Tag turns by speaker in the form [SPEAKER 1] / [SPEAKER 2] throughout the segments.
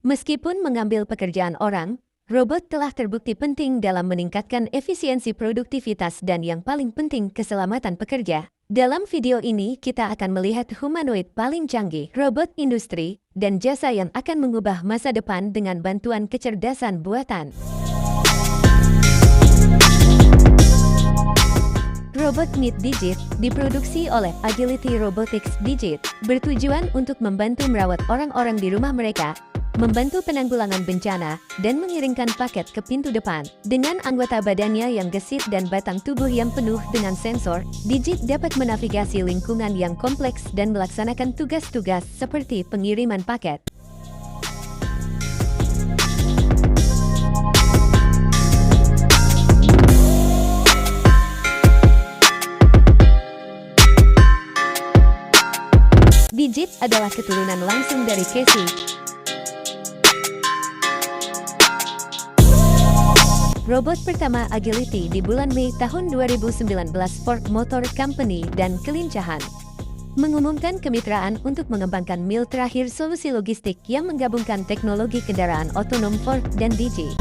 [SPEAKER 1] Meskipun mengambil pekerjaan orang, robot telah terbukti penting dalam meningkatkan efisiensi produktivitas dan yang paling penting keselamatan pekerja. Dalam video ini kita akan melihat humanoid paling canggih, robot industri, dan jasa yang akan mengubah masa depan dengan bantuan kecerdasan buatan. Robot Meet Digit diproduksi oleh Agility Robotics Digit, bertujuan untuk membantu merawat orang-orang di rumah mereka, membantu penanggulangan bencana, dan mengiringkan paket ke pintu depan. Dengan anggota badannya yang gesit dan batang tubuh yang penuh dengan sensor, Digit dapat menavigasi lingkungan yang kompleks dan melaksanakan tugas-tugas seperti pengiriman paket. Digit adalah keturunan langsung dari Casey. Robot pertama Agility di bulan Mei tahun 2019 Ford Motor Company dan Kelincahan mengumumkan kemitraan untuk mengembangkan mil terakhir solusi logistik yang menggabungkan teknologi kendaraan otonom Ford dan Digit.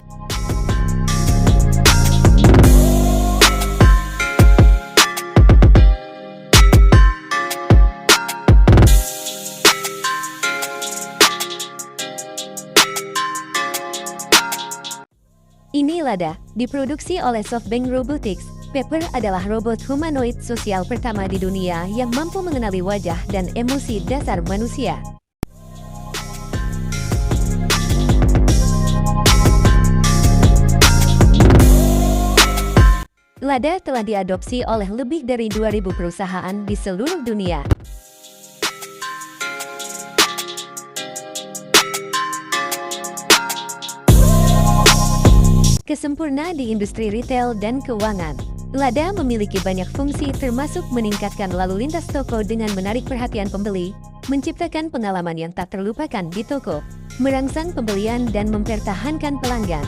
[SPEAKER 1] Ini Lada, diproduksi oleh SoftBank Robotics. Pepper adalah robot humanoid sosial pertama di dunia yang mampu mengenali wajah dan emosi dasar manusia. Lada telah diadopsi oleh lebih dari 2.000 perusahaan di seluruh dunia. Kesempurna di industri retail dan keuangan. Lada memiliki banyak fungsi termasuk meningkatkan lalu lintas toko dengan menarik perhatian pembeli, menciptakan pengalaman yang tak terlupakan di toko, merangsang pembelian dan mempertahankan pelanggan.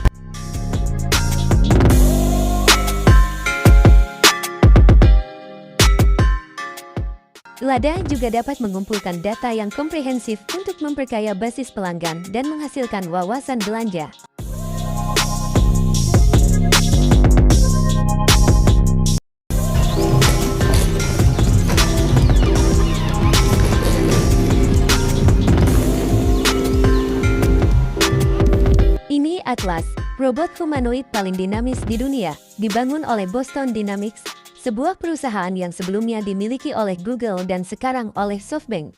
[SPEAKER 1] Lada juga dapat mengumpulkan data yang komprehensif untuk memperkaya basis pelanggan dan menghasilkan wawasan belanja. Ini Atlas, robot humanoid paling dinamis di dunia, dibangun oleh Boston Dynamics, sebuah perusahaan yang sebelumnya dimiliki oleh Google dan sekarang oleh SoftBank.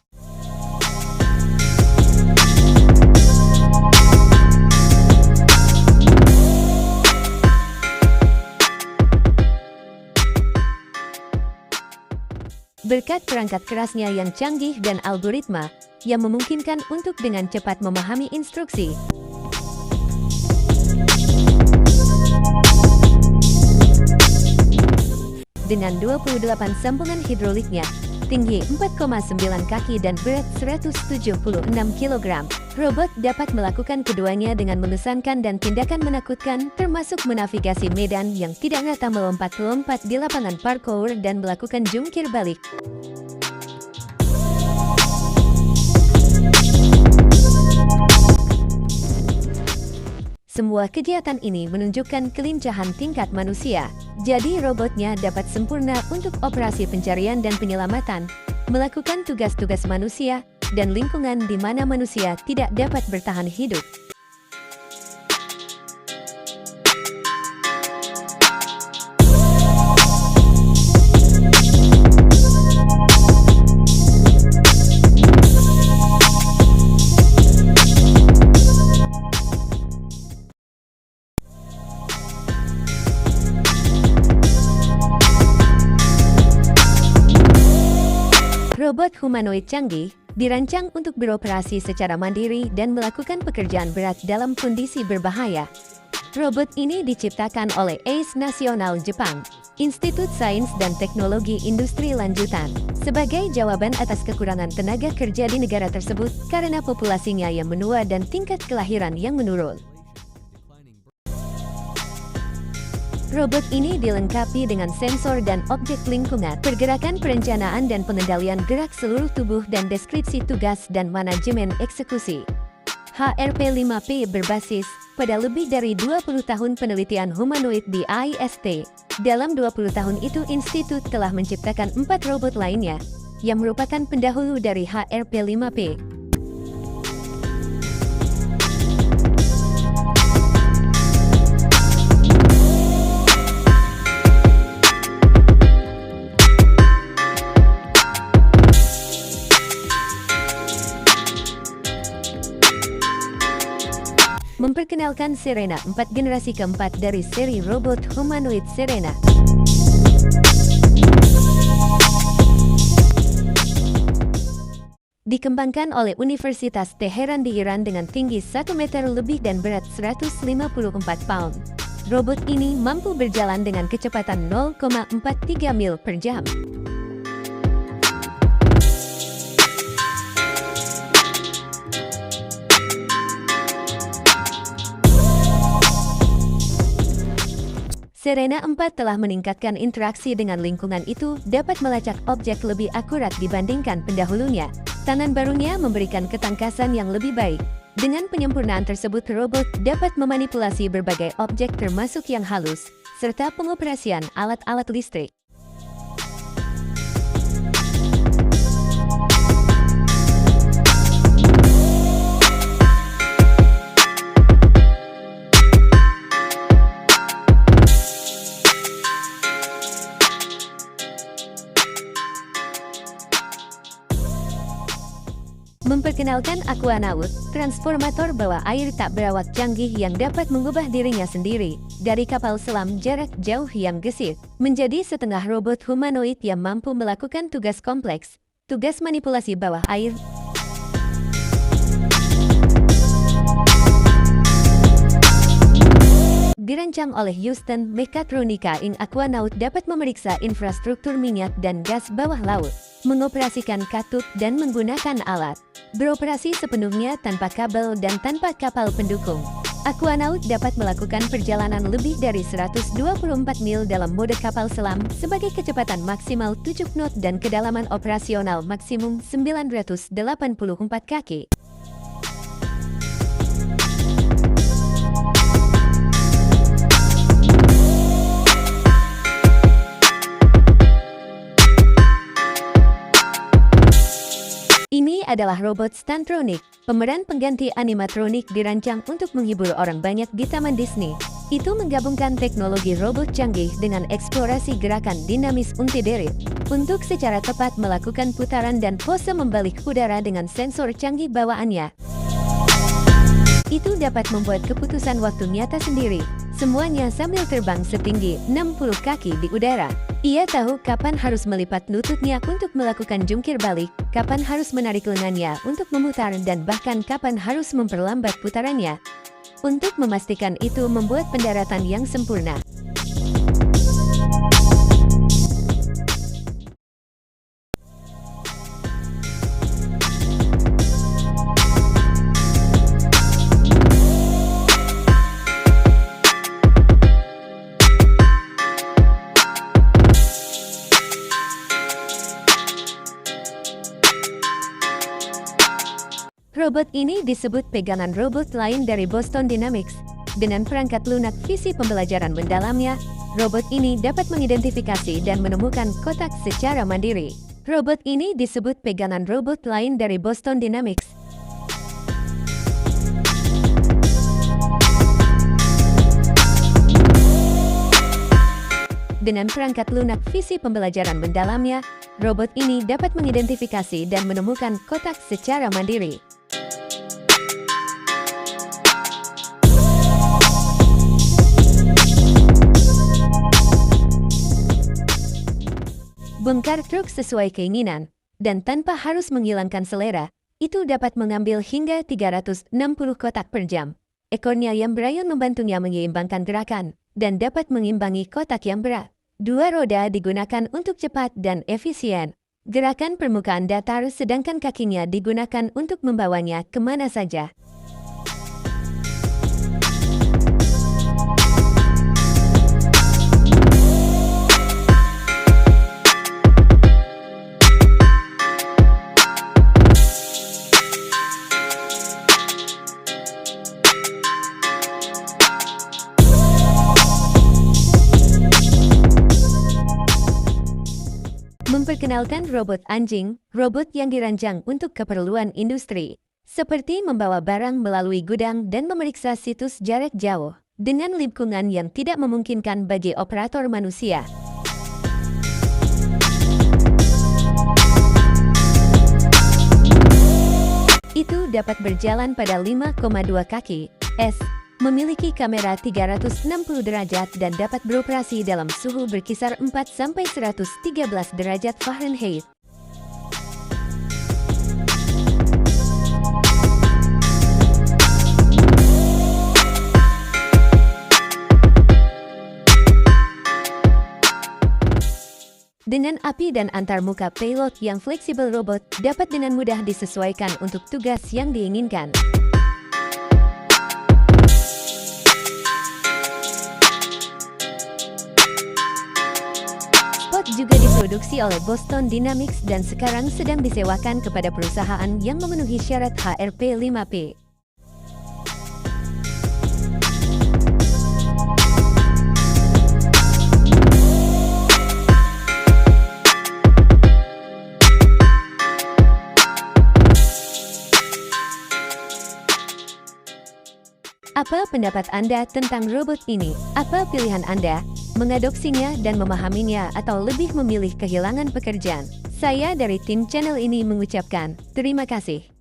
[SPEAKER 1] Berkat perangkat kerasnya yang canggih dan algoritma, yang memungkinkan untuk dengan cepat memahami instruksi. Dengan 28 sambungan hidroliknya, tinggi 4,9 kaki dan berat 176 kg, robot dapat melakukan keduanya dengan mengesankan dan tindakan menakutkan, termasuk menavigasi medan yang tidak rata, melompat-lompat di lapangan parkour dan melakukan jungkir balik. Semua kegiatan ini menunjukkan kelincahan tingkat manusia. Jadi robotnya dapat sempurna untuk operasi pencarian dan penyelamatan, melakukan tugas-tugas manusia, dan lingkungan di mana manusia tidak dapat bertahan hidup. Robot humanoid canggih dirancang untuk beroperasi secara mandiri dan melakukan pekerjaan berat dalam kondisi berbahaya. Robot ini diciptakan oleh ACE Nasional Jepang, Institut Sains dan Teknologi Industri Lanjutan, sebagai jawaban atas kekurangan tenaga kerja di negara tersebut karena populasinya yang menua dan tingkat kelahiran yang menurun. Robot ini dilengkapi dengan sensor dan objek lingkungan, pergerakan, perencanaan dan pengendalian gerak seluruh tubuh dan deskripsi tugas dan manajemen eksekusi. HRP-5P berbasis pada lebih dari 20 tahun penelitian humanoid di AIST. Dalam 20 tahun itu institut telah menciptakan 4 robot lainnya yang merupakan pendahulu dari HRP-5P. Memperkenalkan Serena 4 generasi keempat dari seri robot humanoid Serena. Dikembangkan oleh Universitas Teheran di Iran dengan tinggi 1 meter lebih dan berat 154 pound. Robot ini mampu berjalan dengan kecepatan 0,43 mil per jam. Serena 4 telah meningkatkan interaksi dengan lingkungan itu dapat melacak objek lebih akurat dibandingkan pendahulunya. Tangan barunya memberikan ketangkasan yang lebih baik. Dengan penyempurnaan tersebut, robot dapat memanipulasi berbagai objek termasuk yang halus, serta pengoperasian alat-alat listrik. Memperkenalkan Aquanaut, transformator bawah air tak berawak canggih yang dapat mengubah dirinya sendiri dari kapal selam jarak jauh yang gesit menjadi setengah robot humanoid yang mampu melakukan tugas kompleks, tugas manipulasi bawah air. Dirancang oleh Houston Mechatronica Inc. Aquanaut dapat memeriksa infrastruktur minyak dan gas bawah laut, mengoperasikan katup dan menggunakan alat. Beroperasi sepenuhnya tanpa kabel dan tanpa kapal pendukung. Aquanaut dapat melakukan perjalanan lebih dari 124 mil dalam mode kapal selam sebagai kecepatan maksimal 7 knot dan kedalaman operasional maksimum 984 kaki. Ini adalah robot Stuntronic, pemeran pengganti animatronik dirancang untuk menghibur orang banyak di Taman Disney. Itu menggabungkan teknologi robot canggih dengan eksplorasi gerakan dinamis untiderit untuk secara tepat melakukan putaran dan pose membalik udara dengan sensor canggih bawaannya. Itu dapat membuat keputusan waktu nyata sendiri, semuanya sambil terbang setinggi 60 kaki di udara. Ia tahu kapan harus melipat lututnya untuk melakukan jungkir balik, kapan harus menarik lengannya untuk memutar dan bahkan kapan harus memperlambat putarannya. Untuk memastikan itu membuat pendaratan yang sempurna. Robot ini disebut pegangan robot lain dari Boston Dynamics. Dengan perangkat lunak visi pembelajaran mendalamnya, robot ini dapat mengidentifikasi dan menemukan kotak secara mandiri. Robot ini disebut pegangan robot lain dari Boston Dynamics. Dengan perangkat lunak visi pembelajaran mendalamnya, robot ini dapat mengidentifikasi dan menemukan kotak secara mandiri. Bongkar truk sesuai keinginan, dan tanpa harus menghilangkan selera, itu dapat mengambil hingga 360 kotak per jam. Ekornya yang berayon membantunya menyeimbangkan gerakan, dan dapat mengimbangi kotak yang berat. Dua roda digunakan untuk cepat dan efisien. Gerakan permukaan datar sedangkan kakinya digunakan untuk membawanya kemana saja. Memperkenalkan robot anjing, robot yang dirancang untuk keperluan industri, seperti membawa barang melalui gudang dan memeriksa situs jarak jauh, dengan lingkungan yang tidak memungkinkan bagi operator manusia. Itu dapat berjalan pada 5,2 kaki, memiliki kamera 360 derajat dan dapat beroperasi dalam suhu berkisar 4-113 derajat Fahrenheit. Dengan API dan antarmuka payload yang fleksibel, robot dapat dengan mudah disesuaikan untuk tugas yang diinginkan. Spot juga diproduksi oleh Boston Dynamics dan sekarang sedang disewakan kepada perusahaan yang memenuhi syarat HRP 5P. Apa pendapat Anda tentang robot ini? Apa pilihan Anda? Mengadopsinya dan memahaminya atau lebih memilih kehilangan pekerjaan? Saya dari tim channel ini mengucapkan terima kasih.